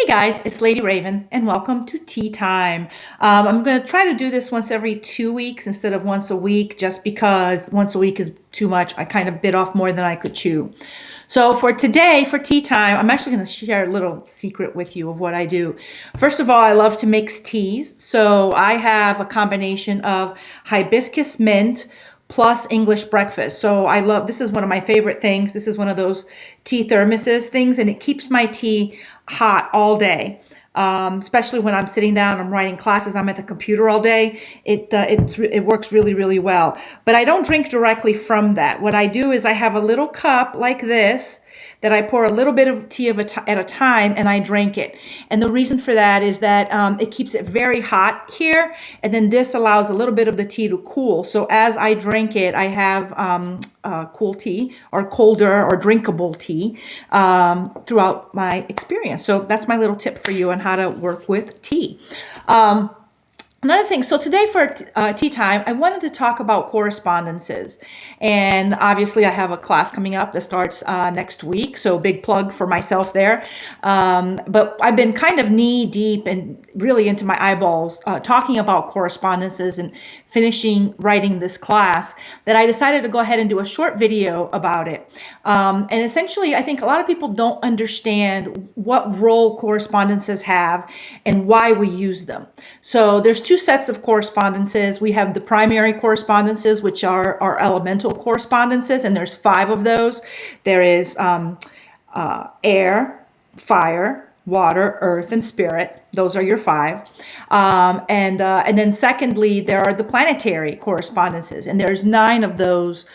Hey guys, it's Lady Raven, and welcome to Tea Time. I'm going to try to do this once every 2 weeks instead of once a week, just because once a week is too much. I kind of bit off more than I could chew. So for today, for tea time, I'm actually going to share a little secret with you of what I do. First of all, I love to mix teas. So I have a combination of hibiscus mint plus English breakfast. So I love, this is one of my favorite things. This is one of those tea thermoses things, and it keeps my tea hot all day. Especially when I'm sitting down, I'm writing classes, I'm at the computer all day. It works really, really well. But I don't drink directly from that. What I do is I have a little cup like this that I pour a little bit of tea at a time, and I drink it. And the reason for that is that it keeps it very hot here, and then this allows a little bit of the tea to cool. So as I drink it, I have cool tea or colder or drinkable tea throughout my experience. So that's my little tip for you on how to work with tea. Another thing, so today for tea time, I wanted to talk about correspondences. And obviously I have a class coming up that starts next week, so big plug for myself there. But I've been kind of knee deep and really into my eyeballs talking about correspondences and finishing writing this class, that I decided to go ahead and do a short video about it. And essentially, I think a lot of people don't understand what role correspondences have and why we use them. So there's two sets of correspondences. We have the primary correspondences, which are our elemental correspondences, and there's 5 of those. There is air, fire, water, earth, and spirit. Those are your 5. And then secondly, there are the planetary correspondences, and there's 9 of those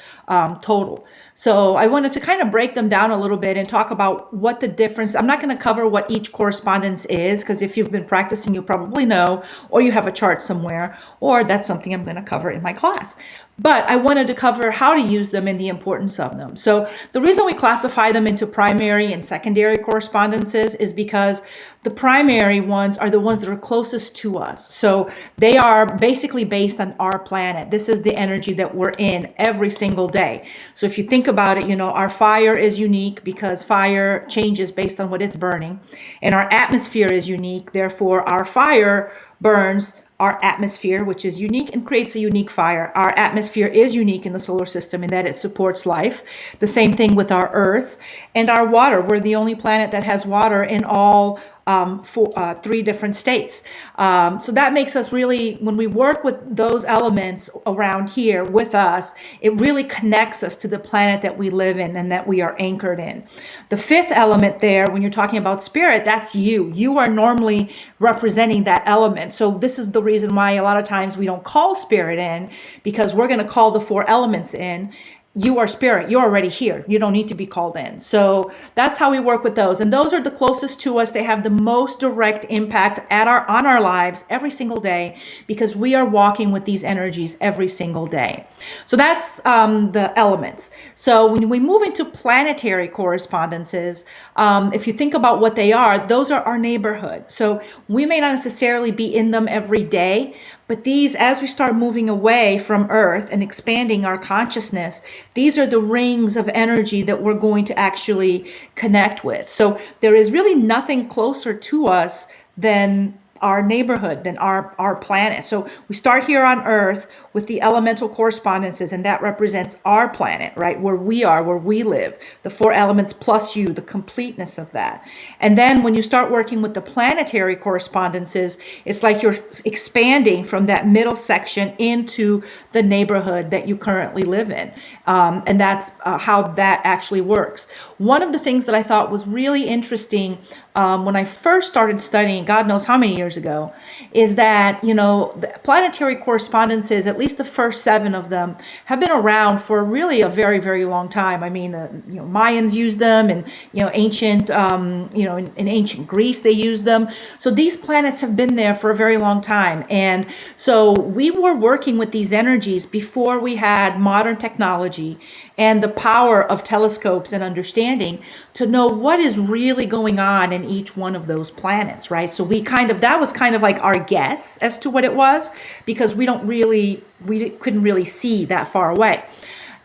total. So I wanted to kind of break them down a little bit and talk about what the difference. I'm not going to cover what each correspondence is, because if you've been practicing, you probably know, or you have a chart somewhere, or that's something I'm going to cover in my class. But I wanted to cover how to use them and the importance of them. So the reason we classify them into primary and secondary correspondences is because the primary ones are the ones that are closest to us. So they are basically based on our planet. This is the energy that we're in every single day. So if you think about it, our fire is unique because fire changes based on what it's burning. And our atmosphere is unique. Therefore, our fire burns our atmosphere, which is unique and creates a unique fire. Our atmosphere is unique in the solar system in that it supports life. The same thing with our earth and our water. We're the only planet that has water in all 3 different states. So that makes us really, when we work with those elements around here with us, it really connects us to the planet that we live in and that we are anchored in. The 5th element there, when you're talking about spirit, that's you. You are normally representing that element. So this is the reason why a lot of times we don't call spirit in, because we're going to call the 4 elements in. You are spirit. You're already here. You don't need to be called in. So that's how we work with those. And those are the closest to us. They have the most direct impact on our lives every single day, because we are walking with these energies every single day. So that's the elements. So when we move into planetary correspondences, if you think about what they are, those are our neighborhood. So we may not necessarily be in them every day, but these, as we start moving away from Earth and expanding our consciousness, these are the rings of energy that we're going to actually connect with. So there is really nothing closer to us than our neighborhood, than our planet. So we start here on Earth with the elemental correspondences, and that represents our planet, right? Where we are, where we live, the 4 elements plus you, the completeness of that. And then when you start working with the planetary correspondences, it's like you're expanding from that middle section into the neighborhood that you currently live in. And that's how that actually works. One of the things that I thought was really interesting when I first started studying, God knows how many years ago, is that, the planetary correspondences, at least the first 7 of them, have been around for really a very, very long time. I mean, Mayans used them, and, ancient, in ancient Greece, they used them. So these planets have been there for a very long time. And so we were working with these energies before we had modern technology and the power of telescopes and understanding to know what is really going on in each one of those planets, right? So that was kind of like our guess as to what it was, because we couldn't really see that far away.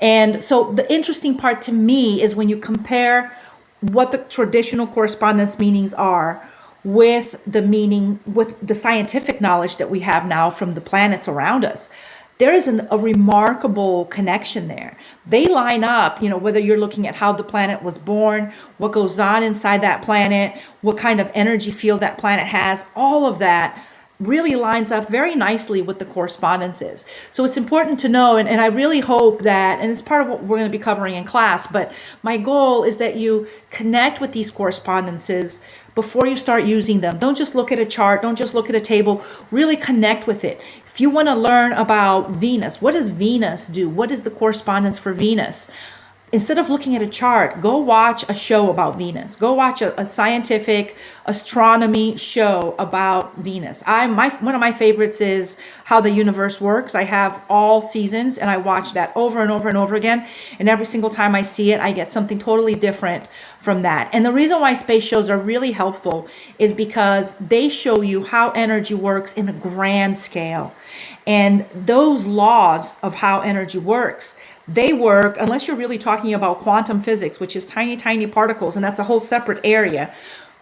And so the interesting part to me is when you compare what the traditional correspondence meanings are with the meaning, with the scientific knowledge that we have now from the planets around us. There is a remarkable connection there. They line up, whether you're looking at how the planet was born, what goes on inside that planet, what kind of energy field that planet has, all of that really lines up very nicely with the correspondences. So it's important to know, and I really hope that, and it's part of what we're going to be covering in class, but my goal is that you connect with these correspondences before you start using them. Don't just look at a chart, don't just look at a table, really connect with it. If you want to learn about Venus, what does Venus do? What is the correspondence for Venus? Instead of looking at a chart, go watch a show about Venus. Go watch a scientific astronomy show about Venus. One of my favorites is How the Universe Works. I have all seasons and I watch that over and over and over again. And every single time I see it, I get something totally different from that. And the reason why space shows are really helpful is because they show you how energy works in a grand scale. And those laws of how energy works, they work, unless you're really talking about quantum physics, which is tiny, tiny particles, and that's a whole separate area.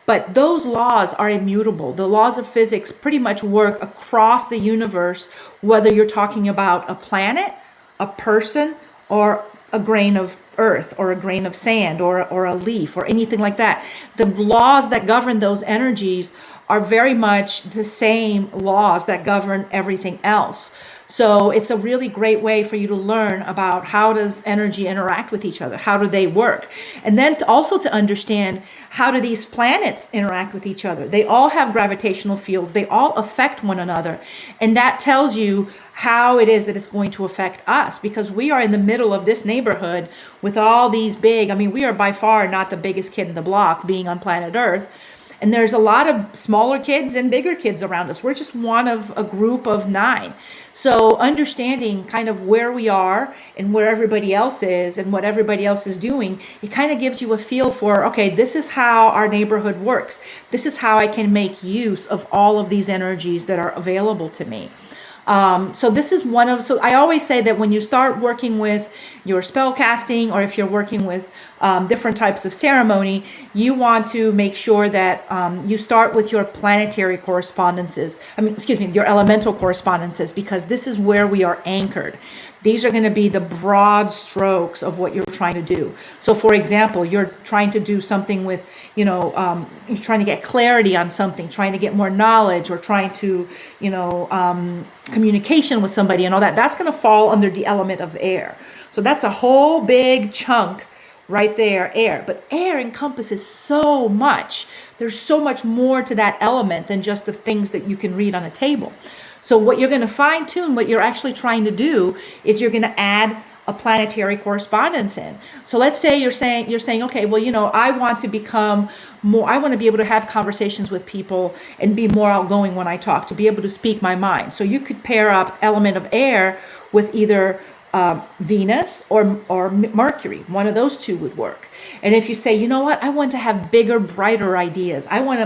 But those laws are immutable. The laws of physics pretty much work across the universe, whether you're talking about a planet, a person, or a grain of earth, or a grain of sand, or a leaf, or anything like that. The laws that govern those energies are very much the same laws that govern everything else. So it's a really great way for you to learn about how does energy interact with each other? How do they work? And then also to understand, how do these planets interact with each other? They all have gravitational fields. They all affect one another. And that tells you how it is that it's going to affect us, because we are in the middle of this neighborhood with all these we are by far not the biggest kid in the block being on planet Earth. And there's a lot of smaller kids and bigger kids around us. We're just one of a group of 9. So understanding kind of where we are and where everybody else is and what everybody else is doing, it kind of gives you a feel for, okay, this is how our neighborhood works. This is how I can make use of all of these energies that are available to me. So I always say that when you start working with your spell casting, or if you're working with different types of ceremony, you want to make sure that you start with your planetary correspondences. Your elemental correspondences, because this is where we are anchored. These are going to be the broad strokes of what you're trying to do. So for example, you're trying to do something with, you're trying to get clarity on something, trying to get more knowledge, or trying to, communication with somebody and all that. That's going to fall under the element of air. So that's a whole big chunk right there, air. But air encompasses so much. There's so much more to that element than just the things that you can read on a table. So what you're going to fine tune, what you're actually trying to do, is you're going to add a planetary correspondence in. So let's say you're saying, okay, well, I want to become more, I want to be able to have conversations with people and be more outgoing when I talk, to be able to speak my mind. So you could pair up element of air with either Venus or Mercury. One of those two would work. And if you say, you know what, I want to have bigger, brighter ideas. I want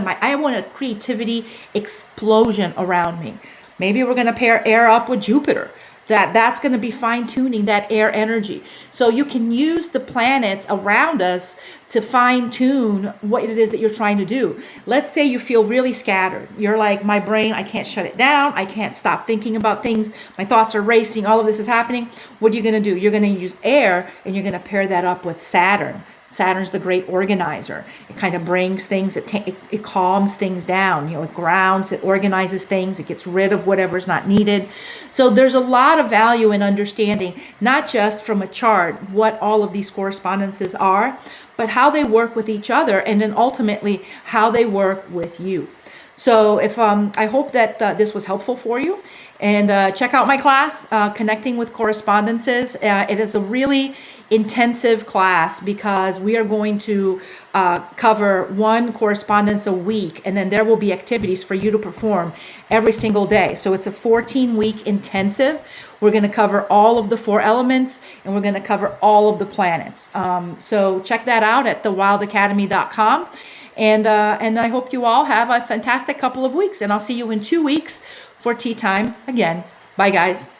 a creativity explosion around me. Maybe we're going to pair air up with Jupiter. That's going to be fine-tuning that air energy. So you can use the planets around us to fine-tune what it is that you're trying to do. Let's say you feel really scattered. You're like, my brain, I can't shut it down. I can't stop thinking about things. My thoughts are racing. All of this is happening. What are you going to do? You're going to use air, and you're going to pair that up with Saturn. Saturn's the great organizer. It kind of brings things, it calms things down, it grounds, it organizes things, it gets rid of whatever's not needed. So there's a lot of value in understanding, not just from a chart, what all of these correspondences are, but how they work with each other, and then ultimately how they work with you. So I hope that this was helpful for you. And check out my class, Connecting with Correspondences. It is a really intensive class, because we are going to cover one correspondence a week, and then there will be activities for you to perform every single day. So it's a 14-week intensive. We're going to cover all of the 4 elements, and we're going to cover all of the planets. So check that out at thewildacademy.com. And I hope you all have a fantastic couple of weeks, and I'll see you in 2 weeks for tea time again. Bye, guys.